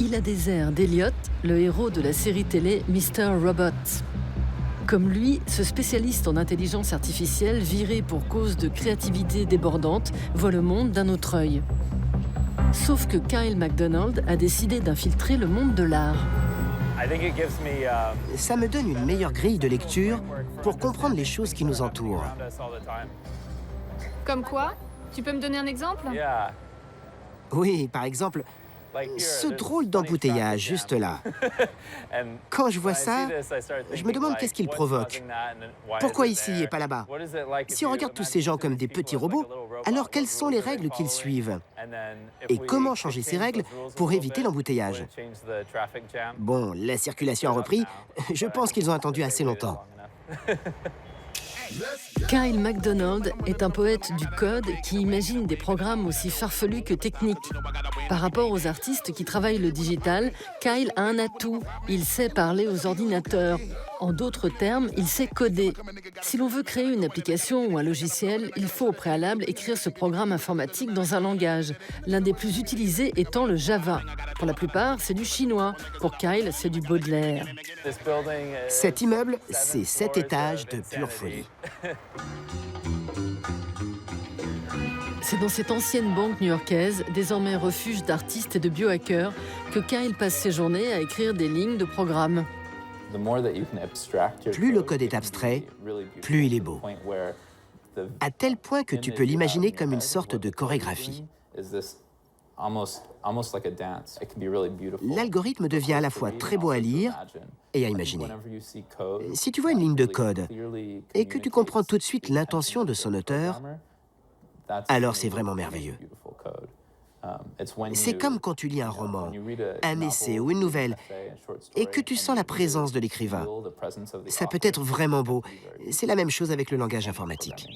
Il a des airs d'Elliot, le héros de la série télé Mr. Robot. Comme lui, ce spécialiste en intelligence artificielle, viré pour cause de créativité débordante, voit le monde d'un autre œil. Sauf que Kyle MacDonald a décidé d'infiltrer le monde de l'art. Ça me donne une meilleure grille de lecture pour comprendre les choses qui nous entourent. Comme quoi? Tu peux me donner un exemple? Oui, par exemple, ce drôle d'embouteillage juste là. Quand je vois ça, je me demande qu'est-ce qu'il provoque. Pourquoi ici et pas là-bas? Si on regarde tous ces gens comme des petits robots, alors quelles sont les règles qu'ils suivent? Et comment changer ces règles pour éviter l'embouteillage? Bon, la circulation a repris. Je pense qu'ils ont attendu assez longtemps. Kyle MacDonald est un poète du code qui imagine des programmes aussi farfelus que techniques. Par rapport aux artistes qui travaillent le digital, Kyle a un atout, il sait parler aux ordinateurs. En d'autres termes, il sait coder. Si l'on veut créer une application ou un logiciel, il faut au préalable écrire ce programme informatique dans un langage, l'un des plus utilisés étant le Java. Pour la plupart, c'est du chinois. Pour Kyle, c'est du Baudelaire. Cet immeuble, c'est 7 étages de pure folie. C'est dans cette ancienne banque new-yorkaise, désormais refuge d'artistes et de biohackers, que Kyle passe ses journées à écrire des lignes de programme. Plus le code est abstrait, plus il est beau. À tel point que tu peux l'imaginer comme une sorte de chorégraphie. L'algorithme devient à la fois très beau à lire et à imaginer. Si tu vois une ligne de code et que tu comprends tout de suite l'intention de son auteur, alors c'est vraiment merveilleux. C'est comme quand tu lis un roman, un essai ou une nouvelle, et que tu sens la présence de l'écrivain. Ça peut être vraiment beau. C'est la même chose avec le langage informatique.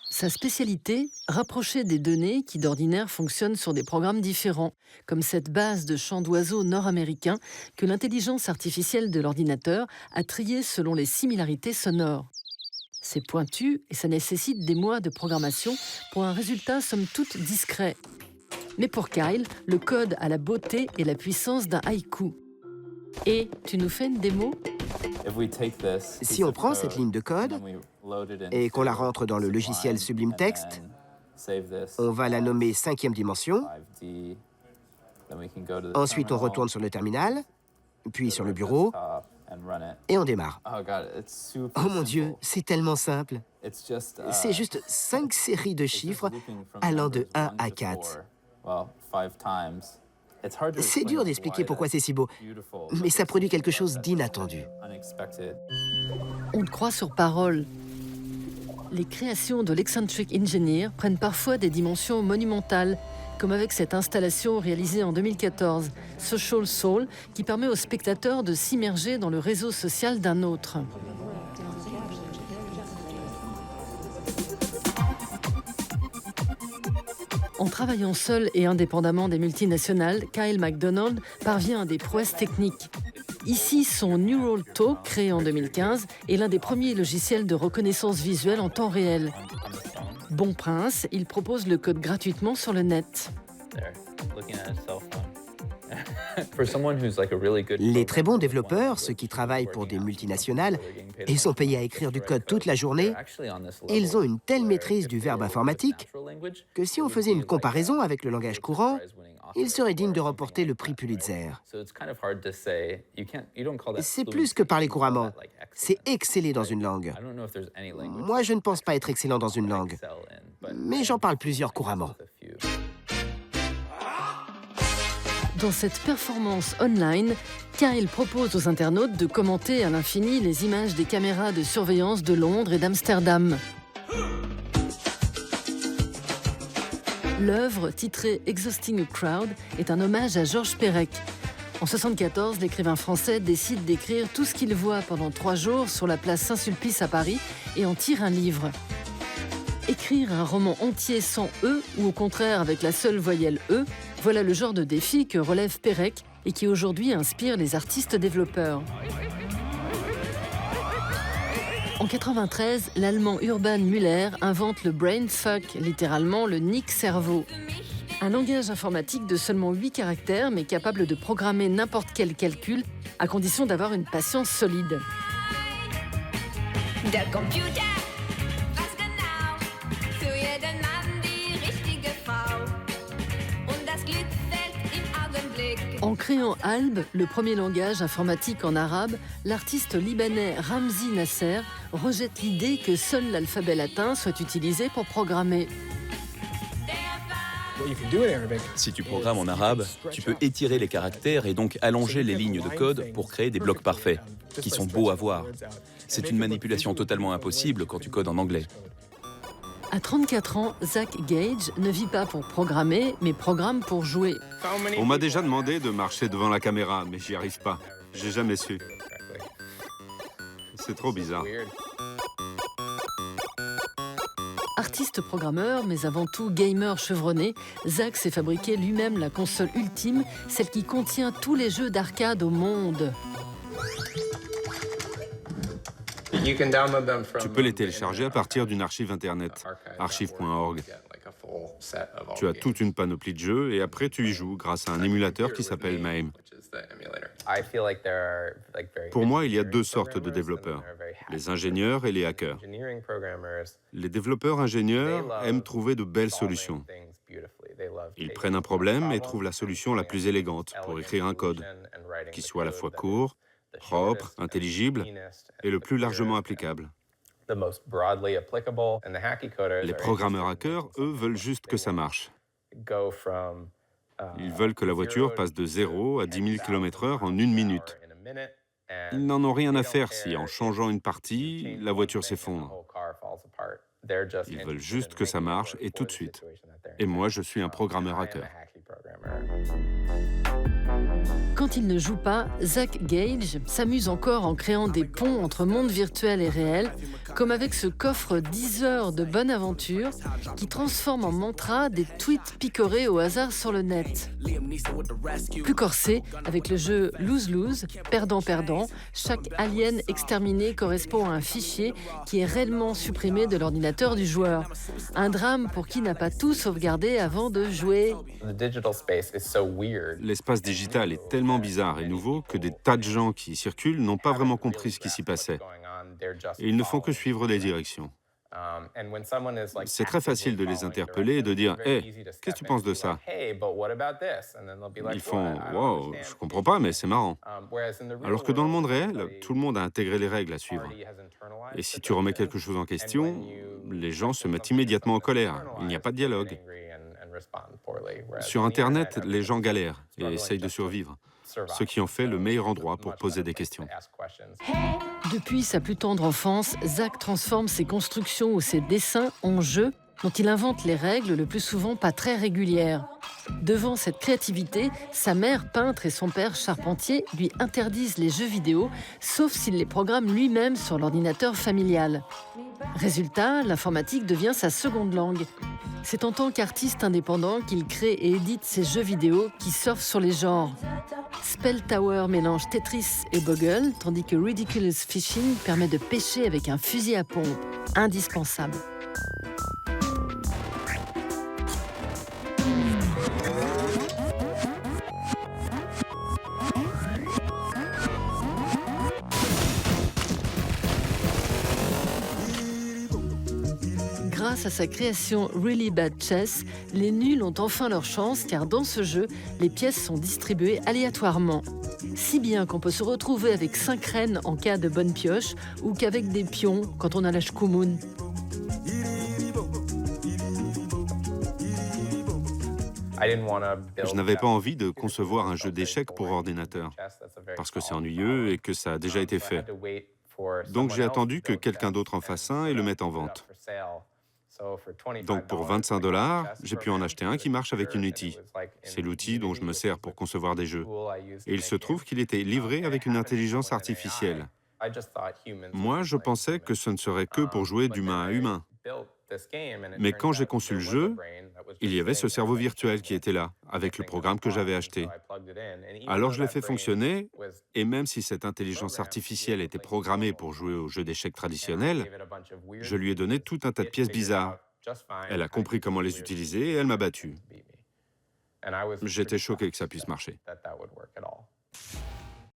Sa spécialité, rapprocher des données qui d'ordinaire fonctionnent sur des programmes différents, comme cette base de chants d'oiseaux nord-américains que l'intelligence artificielle de l'ordinateur a triée selon les similarités sonores. C'est pointu et ça nécessite des mois de programmation pour un résultat somme toute discret. Mais pour Kyle, le code a la beauté et la puissance d'un haïku. Et tu nous fais une démo? Si on prend cette ligne de code et qu'on la rentre dans le logiciel Sublime Text, on va la nommer 5e dimension. Ensuite, on retourne sur le terminal, puis sur le bureau, et on démarre. Oh mon Dieu, c'est tellement simple. C'est juste 5 séries de chiffres allant de 1 à 4. C'est dur d'expliquer pourquoi c'est si beau, mais ça produit quelque chose d'inattendu. On te croit sur parole. Les créations de l'Eccentric Engineer prennent parfois des dimensions monumentales, comme avec cette installation réalisée en 2014, Social Soul, qui permet aux spectateurs de s'immerger dans le réseau social d'un autre. En travaillant seul et indépendamment des multinationales, Kyle MacDonald parvient à des prouesses techniques. Ici, son Neural Talk, créé en 2015, est l'un des premiers logiciels de reconnaissance visuelle en temps réel. Bon prince, il propose le code gratuitement sur le net. Les très bons développeurs, ceux qui travaillent pour des multinationales et sont payés à écrire du code toute la journée, ils ont une telle maîtrise du verbe informatique que si on faisait une comparaison avec le langage courant, ils seraient dignes de remporter le prix Pulitzer. C'est plus que parler couramment, c'est exceller dans une langue. Moi, je ne pense pas être excellent dans une langue, mais j'en parle plusieurs couramment. Dans cette performance online, Kyle propose aux internautes de commenter à l'infini les images des caméras de surveillance de Londres et d'Amsterdam. L'œuvre, titrée « Exhausting a Crowd », est un hommage à Georges Perec. En 1974, l'écrivain français décide d'écrire tout ce qu'il voit pendant 3 jours sur la place Saint-Sulpice à Paris et en tire un livre. Écrire un roman entier sans « e » ou au contraire avec la seule voyelle « e », voilà le genre de défi que relève Perec et qui aujourd'hui inspire les artistes développeurs. En 93, l'Allemand Urban Müller invente le brainfuck, littéralement le nick-cerveau. Un langage informatique de seulement 8 caractères, mais capable de programmer n'importe quel calcul, à condition d'avoir une patience solide. Der Computer weiß genau, für jeden Mann die richtige Frau. Und das Glück fällt im Augenblick. En créant Alb, le premier langage informatique en arabe, l'artiste libanais Ramzi Nasser rejette l'idée que seul l'alphabet latin soit utilisé pour programmer. Si tu programmes en arabe, tu peux étirer les caractères et donc allonger les lignes de code pour créer des blocs parfaits, qui sont beaux à voir. C'est une manipulation totalement impossible quand tu codes en anglais. À 34 ans, Zach Gage ne vit pas pour programmer, mais programme pour jouer. On m'a déjà demandé de marcher devant la caméra, mais j'y arrive pas. J'ai jamais su. C'est trop bizarre. Artiste programmeur, mais avant tout gamer chevronné, Zach s'est fabriqué lui-même la console ultime, celle qui contient tous les jeux d'arcade au monde. Tu peux les télécharger à partir d'une archive internet, archive.org. Tu as toute une panoplie de jeux et après tu y joues grâce à un émulateur qui s'appelle MAME. Pour moi, il y a deux sortes de développeurs, les ingénieurs et les hackers. Les développeurs ingénieurs aiment trouver de belles solutions. Ils prennent un problème et trouvent la solution la plus élégante pour écrire un code, qui soit à la fois court, propre, intelligible et le plus largement applicable. Les programmeurs hackers, eux, veulent juste que ça marche. Ils veulent que la voiture passe de 0 à 10 000 km/h en 1 minute. Ils n'en ont rien à faire si, en changeant une partie, la voiture s'effondre. Ils veulent juste que ça marche et tout de suite. Et moi, je suis un programmeur hacker. Quand il ne joue pas, Zach Gage s'amuse encore en créant des ponts entre monde virtuel et réel, comme avec ce coffre 10 heures de bonne aventure qui transforme en mantra des tweets picorés au hasard sur le net. Plus corsé, avec le jeu Lose-Lose, perdant-perdant, chaque alien exterminé correspond à un fichier qui est réellement supprimé de l'ordinateur du joueur. Un drame pour qui n'a pas tout sauvegardé avant de jouer. L'espace digital est tellement bizarre et nouveau que des tas de gens qui y circulent n'ont pas vraiment compris ce qui s'y passait. Et ils ne font que suivre les directions. C'est très facile de les interpeller et de dire « Hey, qu'est-ce que tu penses de ça ?» Ils font « Wow, je comprends pas, mais c'est marrant. » Alors que dans le monde réel, tout le monde a intégré les règles à suivre. Et si tu remets quelque chose en question, les gens se mettent immédiatement en colère. Il n'y a pas de dialogue. Sur Internet, les gens galèrent et essayent de survivre, ce qui en fait le meilleur endroit pour poser des questions. Depuis sa plus tendre enfance, Zach transforme ses constructions ou ses dessins en jeux dont il invente les règles, le plus souvent pas très régulières. Devant cette créativité, sa mère peintre et son père charpentier lui interdisent les jeux vidéo, sauf s'il les programme lui-même sur l'ordinateur familial. Résultat, l'informatique devient sa seconde langue. C'est en tant qu'artiste indépendant qu'il crée et édite ses jeux vidéo qui surfent sur les genres. Spell Tower mélange Tetris et Boggle, tandis que Ridiculous Fishing permet de pêcher avec un fusil à pompe. Indispensable. Grâce à sa création Really Bad Chess, les nuls ont enfin leur chance car dans ce jeu, les pièces sont distribuées aléatoirement. Si bien qu'on peut se retrouver avec 5 reines en cas de bonne pioche ou qu'avec des pions quand on a la shkumun. Je n'avais pas envie de concevoir un jeu d'échecs pour ordinateur, parce que c'est ennuyeux et que ça a déjà été fait. Donc j'ai attendu que quelqu'un d'autre en fasse un et le mette en vente. Donc pour 25 $, j'ai pu en acheter un qui marche avec Unity. C'est l'outil dont je me sers pour concevoir des jeux. Et il se trouve qu'il était livré avec une intelligence artificielle. Moi, je pensais que ce ne serait que pour jouer d'humain à humain. Mais quand j'ai conçu le jeu, il y avait ce cerveau virtuel qui était là, avec le programme que j'avais acheté. Alors je l'ai fait fonctionner, et même si cette intelligence artificielle était programmée pour jouer aux jeux d'échecs traditionnels, je lui ai donné tout un tas de pièces bizarres. Elle a compris comment les utiliser et elle m'a battu. J'étais choqué que ça puisse marcher.